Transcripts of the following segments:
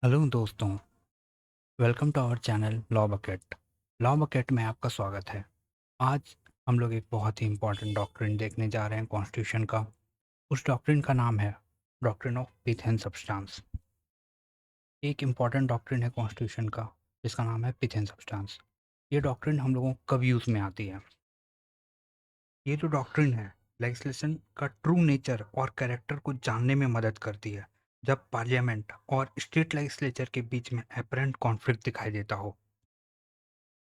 Hello दोस्तों, welcome to our channel law bucket. Law bucket में आपका स्वागत है। आज हम लोग एक बहुत ही इम्पोर्टेंट डॉक्ट्रिन देखने जा रहे हैं कॉन्स्टिट्यूशन का। उस डॉक्ट्रिन का नाम है doctrine of pith and substance. एक इम्पॉर्टेंट डॉक्ट्रिन है कॉन्स्टिट्यूशन का जिसका नाम है पिथ एंड सब्सटेंस। ये डॉक्ट्रिन हम लोगों को कब यूज़ में आती है? ये जो डॉक्ट्रिन है लेजिस्लेशन का ट्रू नेचर और कैरेक्टर को जानने में मदद करती है जब पार्लियामेंट और स्टेट लेजिस्लेचर के बीच में अपरेंट कॉन्फ्लिक्ट दिखाई देता हो।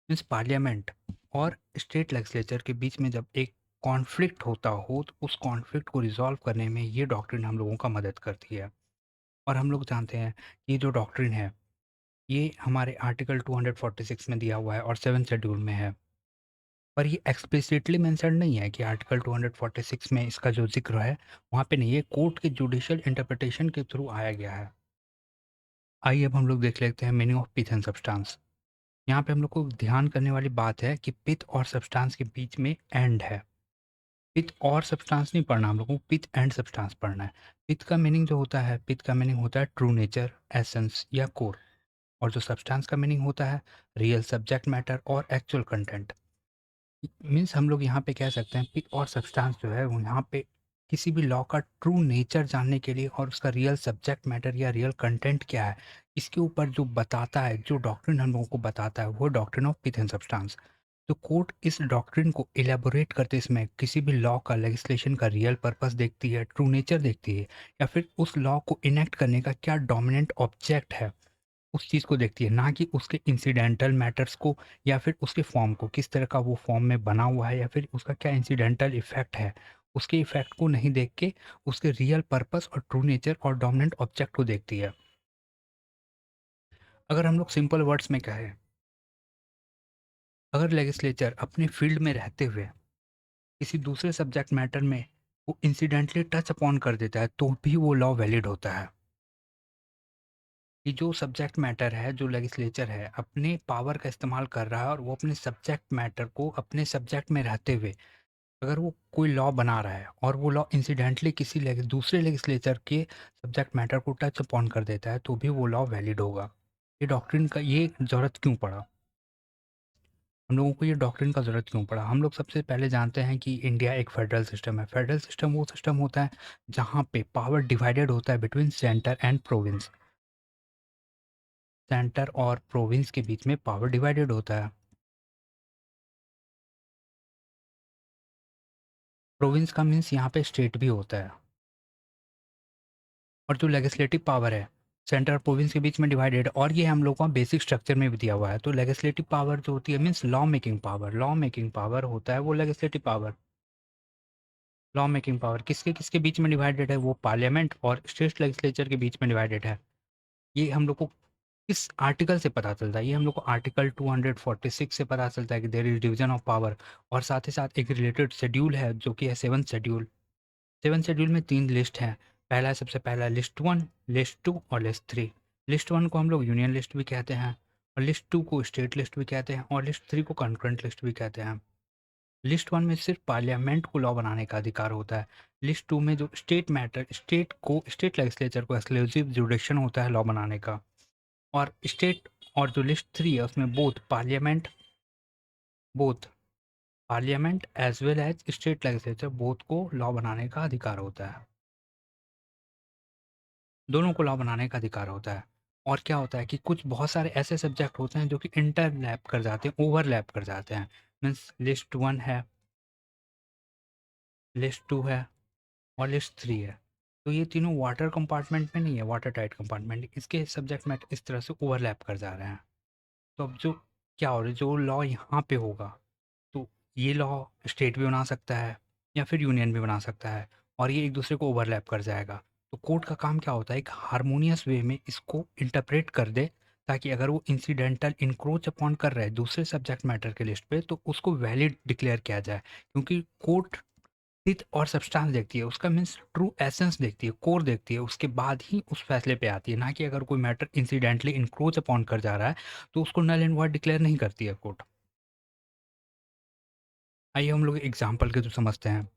मीन्स पार्लियामेंट और स्टेट लेजिस्लेचर के बीच में जब एक कॉन्फ्लिक्ट होता हो तो उस कॉन्फ्लिक्ट को रिजॉल्व करने में ये डॉक्ट्रिन हम लोगों का मदद करती है। और हम लोग जानते हैं कि ये जो डॉक्ट्रिन है ये हमारे आर्टिकल 246 में दिया हुआ है और 7 शेड्यूल में है। पर ये एक्सप्लिसिटली मेंशन नहीं है कि आर्टिकल 246 में इसका जो जिक्र है वहाँ पे नहीं है, कोर्ट के जुडिशियल इंटरप्रिटेशन के थ्रू आया गया है। आइए अब हम लोग देख लेते हैं meaning of pith and substance. यहाँ पे हम लोग को ध्यान करने वाली बात है कि पिथ और सब्सटेंस के बीच में एंड है। पिथ और सब्सटेंस नहीं पढ़ना, हम लोगों को पिथ एंड सब्सटेंस पढ़ना है। पिथ का मीनिंग जो होता है, पिथ का मीनिंग होता है ट्रू नेचर, एसेंस या कोर। और जो सब्सटेंस का मीनिंग होता है रियल सब्जेक्ट मैटर और एक्चुअल कंटेंट। मीन्स हम लोग यहाँ पे कह सकते हैं पिथ और सब्सटेंस जो है वो यहाँ पे किसी भी लॉ का ट्रू नेचर जानने के लिए और उसका रियल सब्जेक्ट मैटर या रियल कंटेंट क्या है इसके ऊपर जो बताता है, जो डॉक्ट्रिन हम लोगों को बताता है वो doctrine of pith and substance. तो कोर्ट इस डॉक्ट्रिन को इलेबोरेट करते समय किसी भी लॉ का लेजिस्लेशन का रियल पर्पस देखती है, ट्रू नेचर देखती है, या फिर उस लॉ को इनेक्ट करने का क्या डोमिनेंट ऑब्जेक्ट है उस चीज़ को देखती है, ना कि उसके इंसिडेंटल मैटर्स को या फिर उसके फॉर्म को, किस तरह का वो फॉर्म में बना हुआ है या फिर उसका क्या इंसिडेंटल इफेक्ट है। उसके इफेक्ट को नहीं देख के उसके रियल पर्पस और ट्रू नेचर और डोमिनेंट ऑब्जेक्ट को देखती है। अगर हम लोग सिंपल वर्ड्स में कहें, अगर लेजिस्लेचर अपने फील्ड में रहते हुए किसी दूसरे सब्जेक्ट मैटर में वो इंसिडेंटली टच अपॉन कर देता है तो भी वो लॉ वैलिड होता है। कि जो सब्जेक्ट मैटर है, जो लेजिस्लेचर है अपने पावर का इस्तेमाल कर रहा है और वो अपने सब्जेक्ट मैटर को अपने सब्जेक्ट में रहते हुए अगर वो कोई लॉ बना रहा है और वो लॉ इंसिडेंटली किसी दूसरे लेजिस्लेचर के सब्जेक्ट मैटर को टच अपॉन कर देता है तो भी वो लॉ वैलिड होगा। ये डॉक्ट्रिन का ये ज़रूरत क्यों पड़ा? हम लोगों को ये डॉक्ट्रिन का ज़रूरत क्यों पड़ा? हम लोग सबसे पहले जानते हैं कि इंडिया एक फेडरल सिस्टम है। फेडरल सिस्टम वो सिस्टम होता है जहाँ पे पावर डिवाइडेड होता है between centre and province. Centre और प्रोविंस के बीच में पावर डिवाइडेड होता है। प्रोविंस का मीन्स यहाँ पे स्टेट भी होता है। और जो लेजिस्लेटिव पावर है सेंटर और प्रोविंस के बीच में डिवाइडेड, और ये हम लोग का बेसिक स्ट्रक्चर में भी दिया हुआ है। तो लेजिस्लेटिव पावर जो होती है means law making power, law making power होता है वो legislative power. Law making power किसके किसके बीच में डिवाइडेड है? वो पार्लियामेंट और स्टेट लेजिस्लेचर के बीच में डिवाइडेड है। ये हम लोग को किस आर्टिकल से पता चलता है? ये हम लोग को आर्टिकल 246 से पता चलता है कि there is division of power. और साथ ही साथ एक रिलेटेड शेड्यूल है जो कि है 7th शेड्यूल। 7 शेड्यूल में 3 लिस्ट हैं। पहला है, सबसे पहला लिस्ट 1, लिस्ट 2 और लिस्ट 3। लिस्ट 1 को हम लोग यूनियन लिस्ट भी कहते हैं और लिस्ट 2 को स्टेट लिस्ट भी कहते हैं और लिस्ट 3 को कंकरेंट लिस्ट भी कहते हैं। लिस्ट 1 में सिर्फ पार्लियामेंट को लॉ बनाने का अधिकार होता है। लिस्ट 2 में जो स्टेट मैटर, स्टेट लेजिस्लेचर को एक्सक्लूसिव जुडिक्शन होता है लॉ बनाने का। और स्टेट और जो लिस्ट 3 है उसमें both parliament as well as state legislature both को लॉ बनाने का अधिकार होता है। दोनों को लॉ बनाने का अधिकार होता है। और क्या होता है कि कुछ बहुत सारे ऐसे सब्जेक्ट होते हैं जो कि इंटरलैप कर जाते हैं, ओवरलैप कर जाते हैं। मीन्स लिस्ट 1 है, लिस्ट 2 है और लिस्ट 3 है। तो ये तीनों वाटर कंपार्टमेंट में नहीं है, वाटर टाइट कंपार्टमेंट, इसके सब्जेक्ट मैटर इस तरह से ओवरलैप कर जा रहे हैं। तो अब जो क्या हो रहा है, जो लॉ यहाँ पे होगा तो ये लॉ स्टेट भी बना सकता है या फिर यूनियन भी बना सकता है और ये एक दूसरे को ओवरलैप कर जाएगा। तो कोर्ट का काम क्या होता है, एक हारमोनियस वे में इसको इंटरप्रेट कर दे ताकि अगर वो इंसिडेंटल इंक्रोच अपॉन कर रहा है दूसरे सब्जेक्ट मैटर के लिस्ट पे तो उसको वैलिड डिक्लेयर किया जाए। क्योंकि कोर्ट टिथ और सब्सटेंस देखती है, उसका मीन्स ट्रू एसेंस देखती है, कोर देखती है, उसके बाद ही उस फैसले पे आती है। ना कि अगर कोई मैटर इंसिडेंटली इंक्रोच अपॉन कर जा रहा है तो उसको नल एंड वॉइड डिक्लेयर नहीं करती है कोर्ट। आइए हम लोग एग्जाम्पल के थ्रू समझते हैं।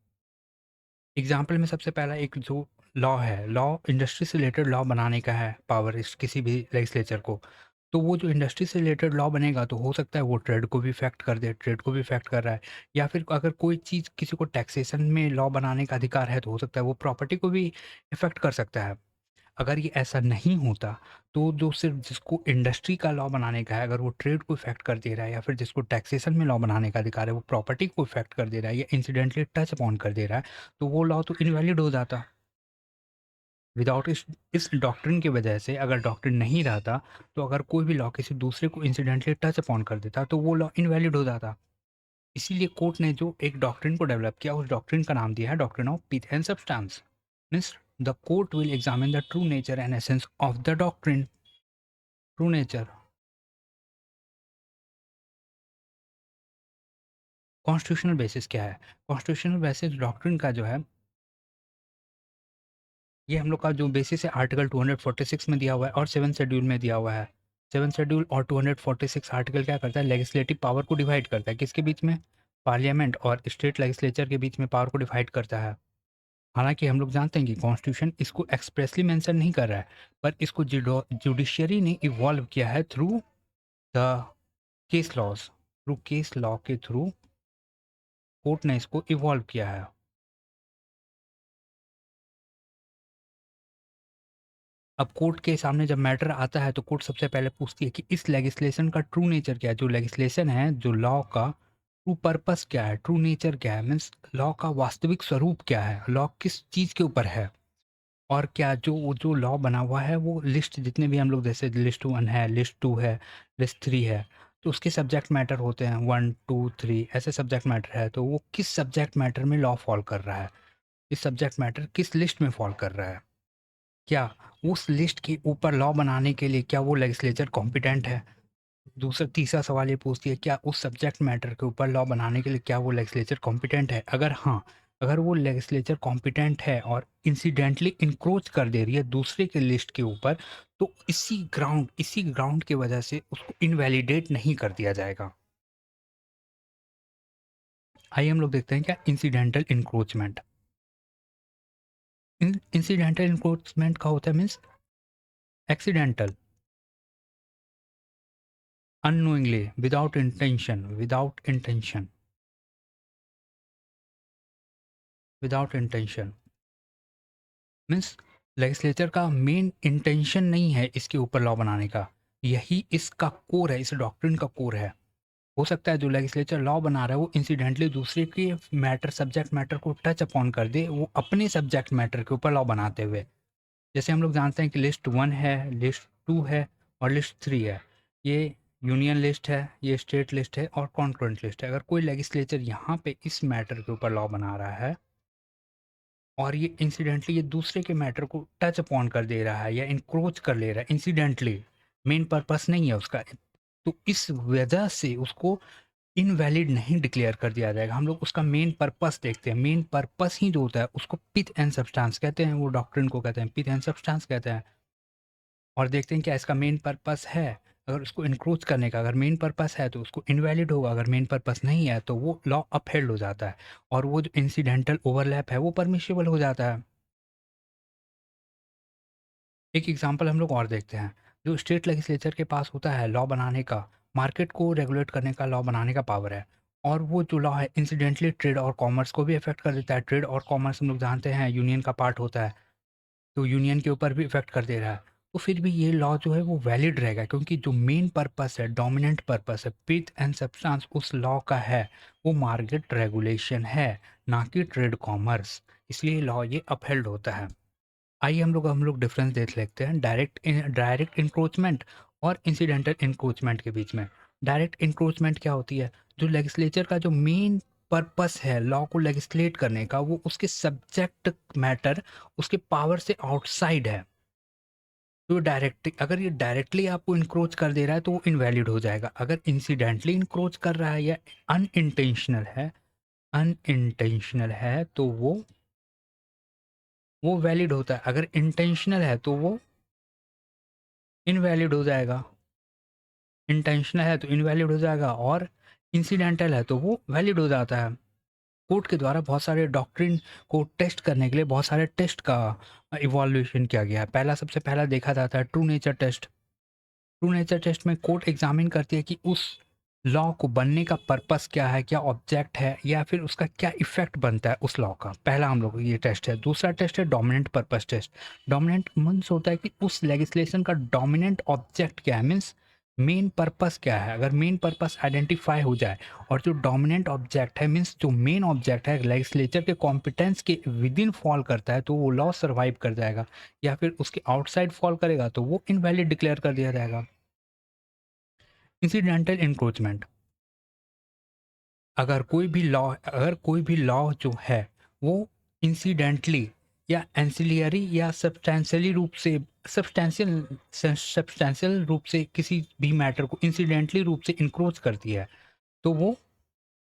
एग्जाम्पल में सबसे पहला एक जो लॉ है, लॉ इंडस्ट्री से रिलेटेड लॉ बनाने का है पावर इस किसी भी लेजिस्लेचर को। तो वो जो इंडस्ट्री से रिलेटेड लॉ बनेगा तो हो सकता है वो ट्रेड को भी इफ़ेक्ट कर दे, ट्रेड को भी इफ़ेक्ट कर रहा है। या फिर अगर कोई चीज़ किसी को टैक्सेशन में लॉ बनाने का अधिकार है तो हो सकता है वो प्रॉपर्टी को भी इफ़ेक्ट कर सकता है। अगर ये ऐसा नहीं होता, तो जो सिर्फ़ जिसको इंडस्ट्री का लॉ बनाने का है, अगर वो ट्रेड को इफ़ेक्ट कर दे रहा है या फिर जिसको टैक्सेशन में लॉ बनाने का अधिकार है, वो प्रॉपर्टी को इफ़ेक्ट कर दे रहा है या इंसिडेंटली टच अपॉन कर दे रहा है, तो वो लॉ तो इनवैलिड हो जाता। विदाउट इस डॉक्ट्रिन की वजह से अगर डॉक्ट्रिन नहीं रहता, तो अगर कोई भी लॉ किसी दूसरे को इंसिडेंटली टच अपॉन कर देता, तो वो लॉ इनवैलिड हो जाता। इसीलिए कोर्ट ने जो एक डॉक्ट्रिन को डेवलप किया, उस डॉक्ट्रिन का नाम दिया है doctrine of pith and substance. Means the court will examine the true nature and essence of the doctrine. True nature, constitutional basis क्या है? कॉन्स्टिट्यूशनल बेसिस डॉक्ट्रिन का जो है, ये हम लोग का जो बेसिस है आर्टिकल 246 में दिया हुआ है और 7th शेड्यूल में दिया हुआ है। 7th शेड्यूल और 246 आर्टिकल क्या करता है? लेजिस्लेटिव पावर को डिवाइड करता है। किसके बीच में? पार्लियामेंट और स्टेट लेजिस्लेचर के बीच में पावर को डिवाइड करता है। हालाँकि हम लोग जानते हैं कि कॉन्स्टिट्यूशन इसको एक्सप्रेसली मेंशन नहीं कर रहा है, पर इसको जुडिशरी ने इवॉल्व किया है through the case laws. Through case law के थ्रू कोर्ट ने इसको इवॉल्व किया है। अब कोर्ट के सामने जब मैटर आता है तो कोर्ट सबसे पहले पूछती है कि इस लेजिस्लेशन का ट्रू नेचर क्या है? जो लेजिस्लेशन है, जो लॉ का ट्रू पर्पस क्या है? ट्रू नेचर क्या है? मीन्स लॉ का वास्तविक स्वरूप क्या है? लॉ किस चीज़ के ऊपर है? और क्या जो लॉ बना हुआ है वो लिस्ट जितने भी हम लोग जैसे लिस्ट 1 है, लिस्ट 2 है, लिस्ट 3 है, तो उसके सब्जेक्ट मैटर होते हैं 1, 2, 3 ऐसे सब्जेक्ट मैटर है, तो वो किस सब्जेक्ट मैटर में लॉ फ़ॉल कर रहा है? इस सब्जेक्ट मैटर किस लिस्ट में फ़ॉल कर रहा है? क्या उस लिस्ट के ऊपर लॉ बनाने के लिए क्या वो लेजिस्लेचर कॉम्पिटेंट है? दूसरा तीसरा सवाल ये पूछती है, क्या उस सब्जेक्ट मैटर के ऊपर लॉ बनाने के लिए क्या वो लेजिस्लेचर कॉम्पिटेंट है? अगर हाँ, अगर वो लेजिस्लेचर कॉम्पिटेंट है और इंसिडेंटली इंक्रोच कर दे रही है दूसरे के लिस्ट के ऊपर, तो इसी ग्राउंड की वजह से उसको इनवैलिडेट नहीं कर दिया जाएगा। आइए हम लोग देखते हैं क्या इंसिडेंटल इंक्रोचमेंट। इंसिडेंटल इंक्रोचमेंट का होता है means accidental, unknowingly, without intention means legislature का मेन इंटेंशन नहीं है इसके ऊपर लॉ बनाने का। यही इसका कोर है, इस डॉक्ट्रिन का कोर है। हो सकता है जो लेजिस्लेचर लॉ बना रहा है वो इंसिडेंटली दूसरे के मैटर सब्जेक्ट मैटर को टच अपॉन कर दे, वो अपने सब्जेक्ट मैटर के ऊपर लॉ बनाते हुए। जैसे हम लोग जानते हैं कि लिस्ट 1 है, लिस्ट 2 है और लिस्ट 3 है। ये यूनियन लिस्ट है, ये स्टेट लिस्ट है और कॉन्करेंट लिस्ट है। अगर कोई लेजिस्लेचर यहाँ पे इस मैटर के ऊपर लॉ बना रहा है और ये इंसिडेंटली ये दूसरे के मैटर को टच अपॉन कर दे रहा है या इंक्रोच कर ले रहा है इंसिडेंटली, मेन पर्पस नहीं है उसका, तो इस वजह से उसको इनवैलिड नहीं डिक्लेयर कर दिया जाएगा। हम लोग उसका मेन पर्पस देखते हैं, मेन पर्पस ही जो होता है उसको पिथ एंड सब्सटेंस कहते हैं, वो डॉक्ट्रिन को कहते हैं पिथ एंड सब्सटेंस कहते हैं। और देखते हैं क्या इसका मेन पर्पस है। अगर उसको इंक्रोच करने का अगर मेन पर्पस है तो उसको इनवैलिड होगा, अगर मेन पर्पस नहीं है तो वो लॉ अपहेल्ड हो जाता है और वो जो इंसिडेंटल ओवरलैप है वो परमिशिबल हो जाता है। एक एग्जांपल हम लोग और देखते हैं। जो स्टेट लेजिस्लेचर के पास होता है लॉ बनाने का, मार्केट को रेगुलेट करने का, लॉ बनाने का पावर है, और वो जो लॉ है इंसिडेंटली ट्रेड और कॉमर्स को भी अफेक्ट कर देता है। ट्रेड और कॉमर्स हम लोग जानते हैं यूनियन का पार्ट होता है, तो यूनियन के ऊपर भी इफेक्ट कर दे रहा है। तो फिर भी ये लॉ जो है वो वैलिड रहेगा क्योंकि जो मेन पर्पस है, डोमिनेंट पर्पस है, पिथ एंड सब्सटेंस उस लॉ का है, वो मार्केट रेगुलेशन है, ना कि ट्रेड कॉमर्स। इसलिए लॉ ये अपहेल्ड होता है। आइए हम लोग डिफरेंस देख लेते हैं डायरेक्ट इंक्रोचमेंट और इंसिडेंटल इंक्रोचमेंट के बीच में। डायरेक्ट इंक्रोचमेंट क्या होती है? जो लेजिस्लेचर का जो मेन पर्पस है लॉ को लेजिस्लेट करने का, वो उसके सब्जेक्ट मैटर उसके पावर से आउटसाइड है। तो अगर ये डायरेक्टली आपको इंक्रोच कर दे रहा है तो वो इनवैलिड हो जाएगा। अगर इंसिडेंटली इंक्रोच कर रहा है या अनइंटेंशनल है तो वो वैलिड होता है। अगर इंटेंशनल है तो वो इनवैलिड हो जाएगा। इंटेंशनल है तो इनवैलिड हो जाएगा और इंसिडेंटल है तो वो वैलिड हो जाता है। कोर्ट के द्वारा बहुत सारे डॉक्ट्रिन को टेस्ट करने के लिए बहुत सारे टेस्ट का इवॉल्यूशन किया गया है। सबसे पहला देखा जाता है true nature test. True nature test में कोर्ट एग्जामिन करती है कि उस लॉ को बनने का पर्पस क्या है, क्या ऑब्जेक्ट है, या फिर उसका क्या इफेक्ट बनता है उस लॉ का। पहला हम लोग ये टेस्ट है। दूसरा टेस्ट है dominant purpose test. Dominant means होता है कि उस लेगिस्लेशन का डोमिनेंट ऑब्जेक्ट क्या है, मीन्स मेन पर्पस क्या है। अगर मेन पर्पस आइडेंटिफाई हो जाए और जो डोमिनेंट ऑब्जेक्ट है, मीन्स जो मेन ऑब्जेक्ट है लेगिस्लेचर के कॉम्पिटेंस के विद इन फॉल करता है, तो वो लॉ सर्वाइव कर जाएगा। या फिर उसके आउटसाइड फॉल करेगा तो वो इनवैलिड डिक्लेयर कर दिया जाएगा। Incidental encroachment. अगर कोई भी लॉ जो है वो इंसिडेंटली या एंसिलियरी या सब्सटैंशियल रूप से किसी भी मैटर को इंसिडेंटली रूप से इंक्रोच करती है तो वो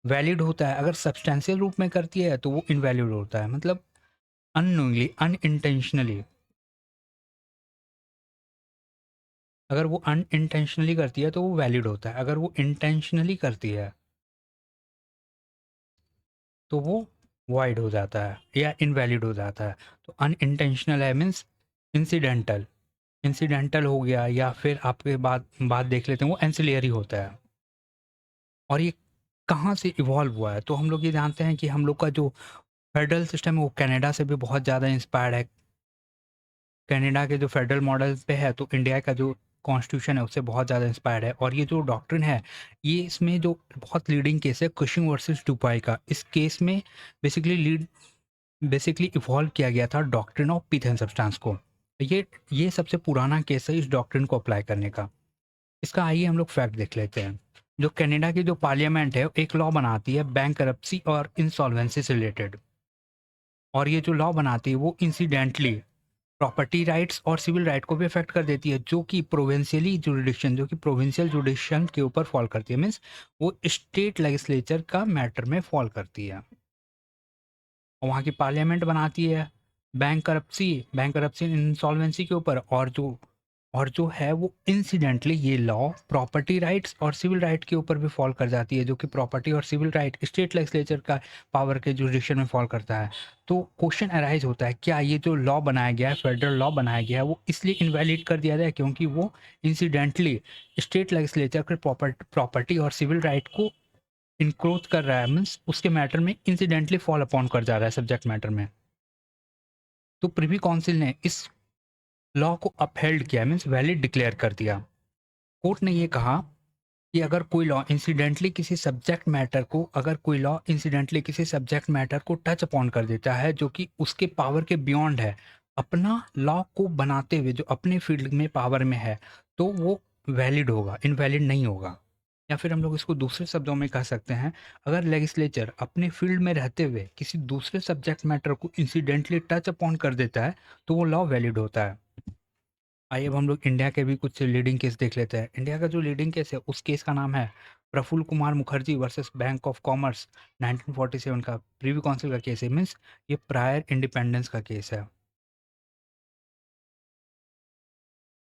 वैलिड होता है। अगर सब्सटैंशियल रूप में करती है तो वो इनवैलिड होता है। मतलब अननोइंगली, अनइंटेंशनली। अगर वो अनइंटेंशनली करती है तो वो वैलिड होता है। अगर वो इंटेंशनली करती है तो वो वाइड हो जाता है या इनवैलिड हो जाता है। तो अनइंटेंशनल है मीन्स इंसिडेंटल। इंसिडेंटल हो गया, या फिर आपके बात देख लेते हैं वो एंसिलियरी होता है। और ये कहाँ से इवॉल्व हुआ है, तो हम लोग ये जानते हैं कि हम लोग का जो फेडरल सिस्टम है वो कनाडा से भी बहुत ज़्यादा इंस्पायर्ड है। कनाडा के जो फेडरल मॉडल पे है तो इंडिया का जो कॉन्स्टिट्यूशन है उससे बहुत ज़्यादा इंस्पायर्ड है। और ये जो डॉक्ट्रिन है, ये इसमें जो बहुत लीडिंग केस है कुशिंग वर्सेस डुपाई का, इस केस में बेसिकली इवॉल्व किया गया था doctrine of pith and substance को। ये सबसे पुराना केस है इस डॉक्ट्रिन को अप्लाई करने का। इसका आइए हम लोग फैक्ट देख लेते हैं। जो कनाडा की जो पार्लियामेंट है एक लॉ बनाती है बैंक करप्सी और इंसॉल्वेंसी से रिलेटेड। और ये जो लॉ बनाती है वो इंसिडेंटली प्रॉपर्टी राइट्स और सिविल राइट को भी अफेक्ट कर देती है, जो कि प्रोविंशियल जुडिशन के ऊपर फॉल करती है। मीन्स वो स्टेट लेजिस्लेचर का मैटर में फॉल करती है। और वहाँ की पार्लियामेंट बनाती है बैंक करप्सी इंसॉल्वेंसी के ऊपर। और जो है वो इंसिडेंटली ये लॉ प्रॉपर्टी राइट्स और सिविल राइट के ऊपर भी फॉल कर जाती है, जो कि प्रॉपर्टी और सिविल राइट स्टेट लेजिस्लेचर का पावर के जुरिडिक्शन में फॉल करता है। तो क्वेश्चन अराइज होता है, क्या ये जो लॉ बनाया गया है, फेडरल लॉ बनाया गया है, वो इसलिए इनवैलिड कर दिया जाए क्योंकि वो इंसिडेंटली स्टेट लेजिस्लेचर के प्रॉपर्टी और सिविल राइट को इंक्रोच कर रहा है, मीन्स उसके मैटर में इंसिडेंटली फॉल अपॉन कर जा रहा है सब्जेक्ट मैटर में। तो प्रिवी काउंसिल ने इस लॉ को अपहेल्ड किया, मीन्स वैलिड डिक्लेयर कर दिया। कोर्ट ने ये कहा कि अगर कोई लॉ इंसिडेंटली किसी सब्जेक्ट मैटर को टच अपॉन कर देता है जो कि उसके पावर के बियॉन्ड है, अपना लॉ को बनाते हुए जो अपने फील्ड में पावर में है, तो वो वैलिड होगा, इनवैलिड नहीं होगा। या फिर हम लोग इसको दूसरे शब्दों में कह सकते हैं, अगर लेजिस्लेचर अपने फील्ड में रहते हुए किसी दूसरे सब्जेक्ट मैटर को इंसिडेंटली टच अपॉन कर देता है तो वो लॉ वैलिड होता है। आइए अब हम लोग इंडिया के भी कुछ लीडिंग केस देख लेते हैं। इंडिया का जो लीडिंग केस है उस केस का नाम है Prafulla Kumar Mukherjee versus bank of commerce 1947 का प्रीवी काउंसिल का केस है। मीन्स ये प्रायर इंडिपेंडेंस का केस है।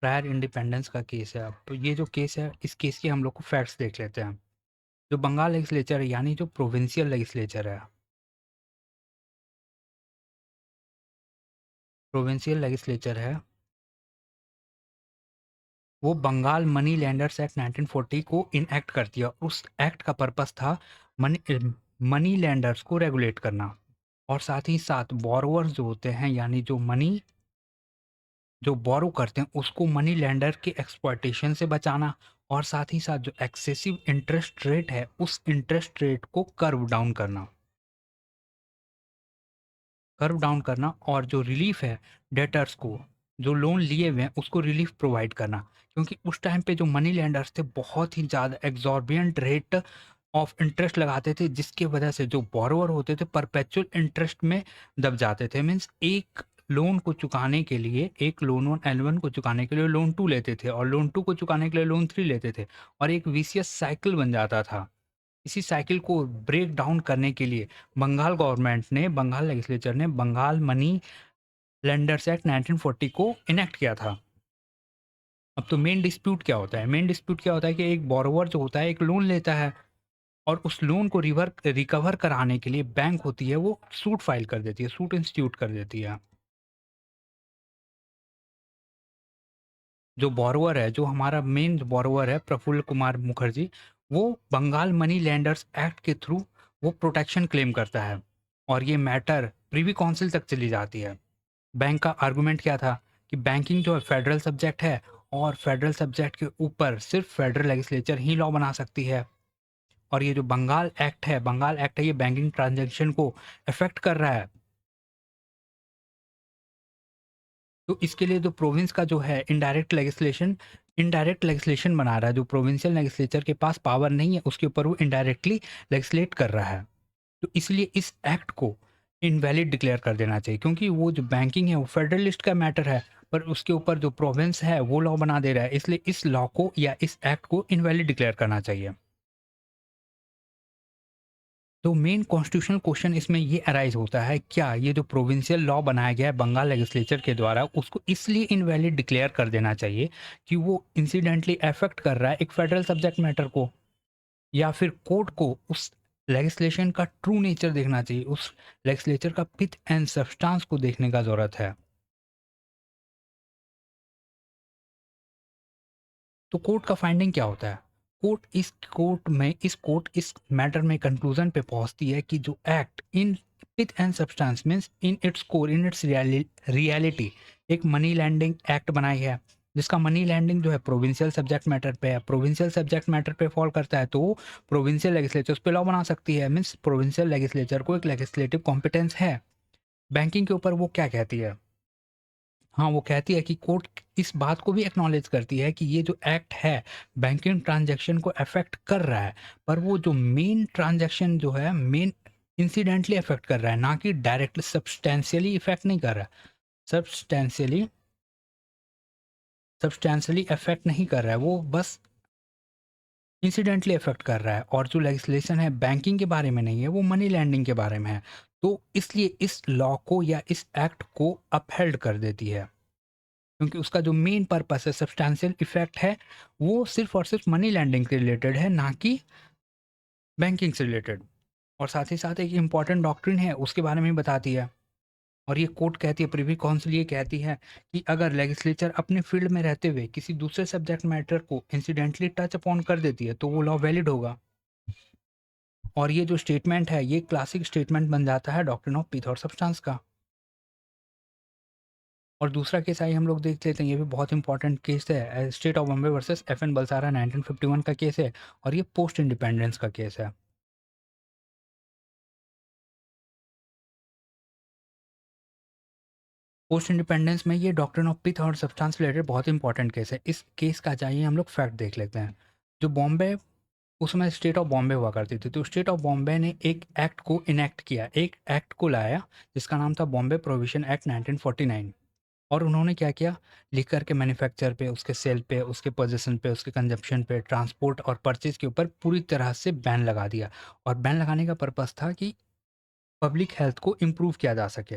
प्रायर इंडिपेंडेंस का केस है। अब तो ये जो केस है इस केस के हम लोग को फैक्ट्स देख लेते हैं। जो बंगाल लेजिस्लेचर है, यानी जो प्रोविंशियल लेजिस्लेचर है, प्रोविंशियल लेजिस्लेचर है, वो बंगाल मनी लैंडर्स एक्ट 1940 को इनएक्ट करती है। उस एक्ट का पर्पस था मनी मनी लैंडर्स को रेगुलेट करना, और साथ ही साथ बोरोवर्स जो होते हैं, यानी जो बोरो करते हैं उसको मनी लैंडर के एक्सप्लॉयटेशन से बचाना। और साथ ही साथ जो एक्सेसिव इंटरेस्ट रेट है उस इंटरेस्ट रेट को कर्व डाउन करना। और जो रिलीफ है डेटर्स को, जो लोन लिए हुए हैं उसको रिलीफ प्रोवाइड करना। क्योंकि उस टाइम पे जो मनी लैंडर्स थे बहुत ही ज़्यादा एग्जॉर्बियंट रेट ऑफ इंटरेस्ट लगाते थे, जिसकी वजह से जो बोरोवर होते थे परपेचुअल इंटरेस्ट में दब जाते थे। मीन्स एक लोन को चुकाने के लिए, एक लोन वन एल1 को चुकाने के लिए लोन टू लेते थे, और लोन टू को चुकाने के लिए लोन थ्री लेते थे, और एक विशियस साइकिल बन जाता था। इसी साइकिल को ब्रेक डाउन करने के लिए बंगाल लेजिस्लेचर ने बंगाल मनी लेंडर्स एक्ट 1940 को इनेक्ट किया था। अब तो मेन डिस्प्यूट क्या होता है कि एक बोरोवर जो होता है एक लोन लेता है, और उस लोन को रिकवर कराने के लिए बैंक होती है वो सूट फाइल कर देती है, सूट इंस्टीट्यूट कर देती है। जो बोरोवर है, जो हमारा मेन बोरोवर है प्रफुल्ल कुमार मुखर्जी, वो बंगाल मनी लैंडर्स एक्ट के थ्रू वो प्रोटेक्शन क्लेम करता है और ये मैटर प्रीवी काउंसिल तक चली जाती है। बैंक का आर्गुमेंट क्या था कि बैंकिंग जो है फेडरल सब्जेक्ट है और फेडरल सब्जेक्ट के ऊपर सिर्फ फेडरल लेजिस्लेचर ही लॉ बना सकती है। और ये जो बंगाल एक्ट है ये बैंकिंग ट्रांजैक्शन को अफेक्ट कर रहा है। तो इसके लिए जो प्रोविंस का जो है इनडायरेक्ट लेजिस्लेशन बना रहा है, जो प्रोविंशियल लेजिस्लेचर के पास पावर नहीं है उसके ऊपर वो इनडायरेक्टली लेजिस्लेट कर रहा है। तो इसलिए इस एक्ट को इनवैलिड डिक्लेयर कर देना चाहिए, क्योंकि वो जो बैंकिंग है वो फेडरलिस्ट का मैटर है, पर उसके ऊपर जो प्रोविंस है वो लॉ बना दे रहा है, इसलिए इस लॉ को या इस एक्ट को इनवैलिड डिक्लेयर करना चाहिए। तो मेन कॉन्स्टिट्यूशनल क्वेश्चन इसमें ये अराइज होता है, क्या ये जो प्रोविंशियल लॉ बनाया गया है बंगाल लेजिस्लेचर के द्वारा उसको इसलिए इनवैलिड डिक्लेयर कर देना चाहिए कि वो इंसिडेंटली अफेक्ट कर रहा है एक फेडरल सब्जेक्ट मैटर को, या फिर कोर्ट को उस लेजिस्लेशन का ट्रू नेचर देखना चाहिए, उस लेजिस्लेचर का पिथ एंड सब्सटेंस को देखने का जरूरत है। तो कोर्ट का फाइंडिंग क्या होता है? कोर्ट इस मैटर में कंक्लूजन पे पहुंचती है कि जो act in pith and substance means in its reality एक मनी लैंडिंग एक्ट बनाई है, जिसका मनी लैंडिंग जो है प्रोविंशियल सब्जेक्ट मैटर पे है, प्रोविंशियल सब्जेक्ट मैटर पे फॉल करता है, तो प्रोविंशियल लेजिस्लेचर उस पर लॉ बना सकती है। मीन्स प्रोविंशियल लेजिस्लेचर को एक लेजिस्लेटिव कॉम्पिटेंस है। बैंकिंग के ऊपर वो क्या कहती है? हाँ, वो कहती है कि कोर्ट इस बात को भी एक्नॉलेज करती है कि ये जो एक्ट है बैंकिंग ट्रांजैक्शन को अफेक्ट कर रहा है, पर वो जो मेन ट्रांजैक्शन जो है मेन इंसिडेंटली अफेक्ट कर रहा है, ना कि डायरेक्टली सब्सटेंशियली इफेक्ट नहीं कर रहा है। सब्सटेंशियली सब्सटेंशियली अफेक्ट नहीं कर रहा है, वो बस इंसिडेंटली अफेक्ट कर रहा है, और जो लेजिस्लेशन है बैंकिंग के बारे में नहीं है, वो मनी लैंडिंग के बारे में है। तो इसलिए इस लॉ को या इस एक्ट को अपहेल्ड कर देती है, क्योंकि उसका जो मेन पर्पस है सब्सटेंशियल इफेक्ट है वो सिर्फ और सिर्फ मनी लैंडिंग से रिलेटेड है, ना कि बैंकिंग से रिलेटेड। और साथ ही साथ एक इम्पॉर्टेंट डॉक्ट्रिन है उसके बारे में भी बताती है। और ये कोर्ट कहती है, प्रिवी काउंसिल ये कहती है कि अगर लेजिस्लेचर अपने फील्ड में रहते हुए किसी दूसरे सब्जेक्ट मैटर को इंसिडेंटली टच अपॉन कर देती है तो वो लॉ वैलिड होगा। और ये जो स्टेटमेंट है ये क्लासिक स्टेटमेंट बन जाता है डॉक्ट्रिन ऑफ पीथ और सब्सटेंस का। और दूसरा केस आइए हम लोग देख लेते हैं, ये भी बहुत इंपॉर्टेंट केस है, state of Bombay versus F N Balsara 1951 का केस है, और ये पोस्ट इंडिपेंडेंस का केस है। पोस्ट इंडिपेंडेंस में ये डॉक्ट्रिन ऑफ पिथ और सब्सटेंस रिलेटेड बहुत इंपॉर्टेंट केस है। इस केस का चाहिए हम लोग फैक्ट देख लेते हैं। जो बॉम्बे उस समय स्टेट ऑफ बॉम्बे हुआ करती थी, तो स्टेट ऑफ बॉम्बे ने एक एक्ट को इनेक्ट किया, एक एक्ट को लाया जिसका नाम था बॉम्बे प्रोविजन एक्ट 1949। और उन्होंने क्या किया, लिकर के मैन्युफैक्चर पे, उसके सेल पे, उसके पोजीशन पे, उसके कंजप्शन पे, ट्रांसपोर्ट और परचेज के ऊपर पूरी तरह से बैन लगा दिया। और बैन लगाने का पर्पस था कि पब्लिक हेल्थ को इम्प्रूव किया जा सके।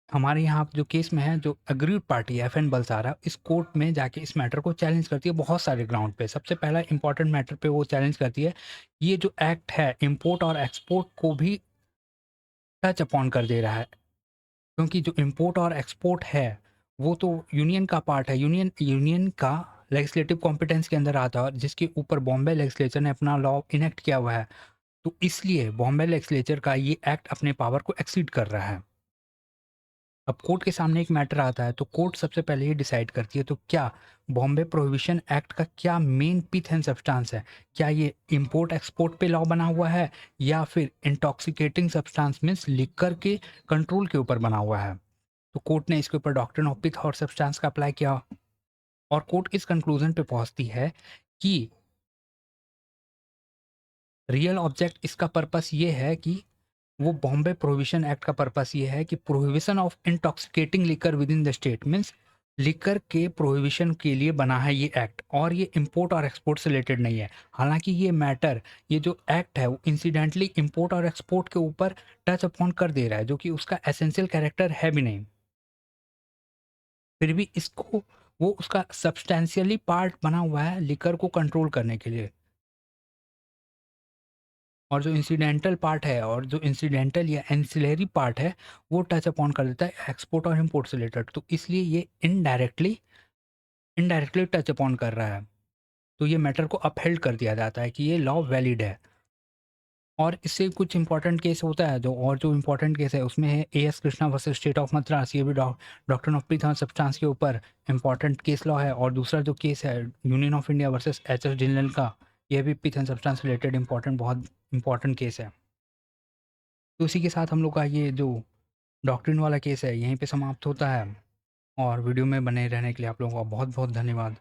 हमारे यहाँ जो केस में है, जो aggrieved party F N Balsara इस कोर्ट में जाके इस मैटर को चैलेंज करती है बहुत सारे ग्राउंड पे। सबसे पहला इंपॉर्टेंट मैटर पे वो चैलेंज करती है, ये जो एक्ट है इम्पोर्ट और एक्सपोर्ट को भी टच अपॉन कर दे रहा है, क्योंकि जो इम्पोर्ट और एक्सपोर्ट है वो तो यूनियन का पार्ट है, यूनियन का लेजिस्लेटिव कॉम्पिटेंस के अंदर आता है, जिसके ऊपर बॉम्बे लेजिस्लेचर ने अपना लॉ इनेक्ट किया हुआ है। तो इसलिए बॉम्बे लेजिस्लेचर का ये एक्ट अपने पावर को एक्सीड कर रहा है। अब कोर्ट के सामने एक मैटर आता है, तो कोर्ट सबसे पहले ये डिसाइड करती है, तो क्या बॉम्बे प्रोहिबिशन एक्ट का क्या मेन पिथ एंड सब्सटेंस है, क्या ये इंपोर्ट एक्सपोर्ट पे लॉ बना हुआ है या फिर इंटॉक्सिकेटिंग सब्सटेंस मीन्स लिकर के कंट्रोल के ऊपर बना हुआ है। तो कोर्ट ने इसके ऊपर डॉक्ट्रिन ऑफ पिथ और सब्सटेंस का अप्लाई किया, और कोर्ट इस कंक्लूजन पे पहुंचती है कि रियल ऑब्जेक्ट इसका पर्पस ये है कि वो बॉम्बे प्रोहिबिशन एक्ट का पर्पस ये है कि prohibition of intoxicating liquor with in the state means liquor के प्रोहिबिशन के लिए बना है ये एक्ट, और ये इंपोर्ट और एक्सपोर्ट से रिलेटेड नहीं है। हालांकि ये मैटर, ये जो एक्ट है वो इंसिडेंटली इंपोर्ट और एक्सपोर्ट के ऊपर टच अपॉन कर दे रहा है, जो कि उसका एसेंशियल कैरेक्टर है भी नहीं। फिर भी इसको वो उसका सब्सटेंशियली पार्ट बना हुआ है लिकर को कंट्रोल करने के लिए। और जो इंसिडेंटल पार्ट है और जो इंसिडेंटल या एंसिलरी पार्ट है, वो टच अपॉन कर देता है एक्सपोर्ट और इम्पोर्ट से रिलेटेड। तो इसलिए ये इनडायरेक्टली टच अपॉन कर रहा है। तो ये मैटर को अपहेल्ड कर दिया जाता है कि ये लॉ वैलिड है। और इससे कुछ इंपॉर्टेंट केस होता है जो इंपॉर्टेंट केस है उसमें है as Krishna versus state of Madras. ये भी डॉक्ट्रिन ऑफ प्रीथर्म सब्सटेंस के ऊपर इंपॉर्टेंट केस लॉ है। और दूसरा जो केस है Union of India versus H S डिनल का, यह भी प्रीथर्म सब्सटेंस रिलेटेड बहुत इंपॉर्टेंट केस है। तो इसी के साथ हम लोग का ये जो डॉक्ट्रिन वाला केस है यहीं पे समाप्त होता है। और वीडियो में बने रहने के लिए आप लोगों का बहुत बहुत धन्यवाद।